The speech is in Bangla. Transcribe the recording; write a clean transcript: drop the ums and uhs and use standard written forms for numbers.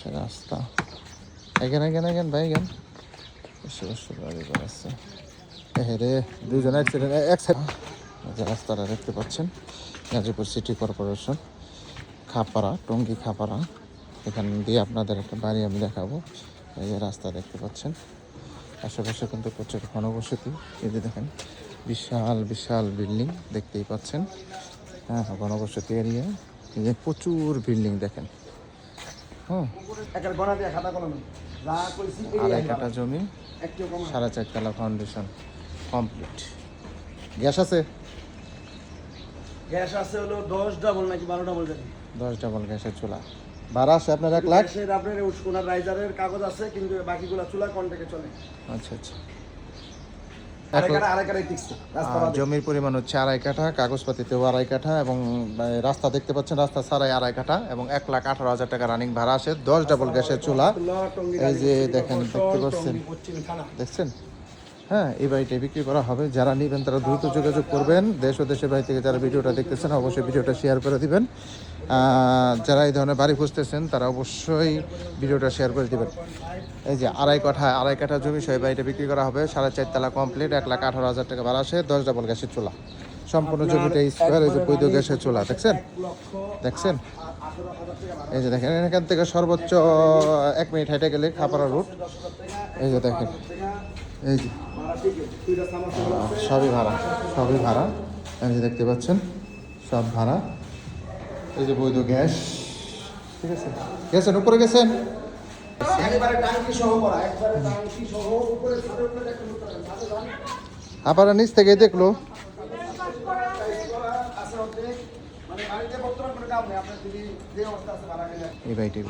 পাশে রাস্তা। এখানে ভাই এখান বসে গাড়ি বেড়াচ্ছে। রে দুজন অ্যাক্সিডেন্ট এক সাইড। যে রাস্তাটা দেখতে পাচ্ছেন গাজীপুর সিটি কর্পোরেশন খাপাড়া, টঙ্গী খাপাড়া। এখান দিয়ে আপনাদের একটা বাড়ি আমি দেখাবো। এই যে রাস্তা দেখতে পাচ্ছেন, আশেপাশে কিন্তু প্রচুর ঘনবসতি। এই যে দেখেন বিশাল বিশাল বিল্ডিং দেখতেই পাচ্ছেন। হ্যাঁ, ঘনবসতি এরিয়া। এই যে প্রচুর বিল্ডিং দেখেন। হুম, 2.5 কাঠা জমি, 4.5 তলা ফাউন্ডেশন কমপ্লিট। গ্যাস আছে? গ্যাস আছে হলো 10 ডাবল নাকি 12 ডাবল জানি। 10 ডাবল গ্যাসের চুলা। ভাড়া আছে আপনার 1 লাখ? গ্যাসের আপনার ওনার রাইজারের কাগজ আছে, কিন্তু বাকিগুলো চুলা কন্ট্রাক্টে চলে। আচ্ছা আচ্ছা। আড়াই টিকছে রাস্তা বাদে। জমির পরিমাণ হচ্ছে 2.5 কাঠা, কাগজপাতিতেও 2.5 কাঠা, এবং রাস্তা দেখতে পাচ্ছেন রাস্তা ছাড়াই 2.5 কাঠা, এবং 1,18,000 টাকা রানিং ভাড়া আছে। 10 ডাবল গ্যাসের চুলা। এই যে দেখেন, দেখতে পাচ্ছেন, দেখছেন? হ্যাঁ, এই বাড়িটা বিক্রি করা হবে। যারা নেবেন তারা দ্রুত যোগাযোগ করবেন। দেশ ও দেশের বাইরে থেকে যারা ভিডিওটা দেখতেছেন অবশ্যই ভিডিওটা শেয়ার করে দিবেন। যারা এই ধরনের বাড়ি খুঁজতেছেন তারা অবশ্যই ভিডিওটা শেয়ার করে দিবেন। এই যে 2.5 কাঠা জমি সহ বাড়িটা বিক্রি করা হবে। 4.5 তলা কমপ্লিট, 1,18,000 টাকা ভাড়া আছে। 10 ডাবল গ্যাসের চুলা, সম্পূর্ণ জমিটা স্কোয়ার। এই যে বৈধ গ্যাসের চুলা দেখছেন, দেখছেন? এই যে দেখেন, এখান থেকে সর্বোচ্চ 1 মিনিট হেঁটে গেলে খাপাড়া রুট। এই যে দেখেন, এই যে সবই ভাড়া, সবই ভাড়া। এই যে দেখতে পাচ্ছেন সব ভাড়া। এই যে বৈধ গ্যাস, ঠিক আছে? গেছেন উপরে, গেছেন? আপনারা নিচ থেকে দেখলো এই বাড়িটি।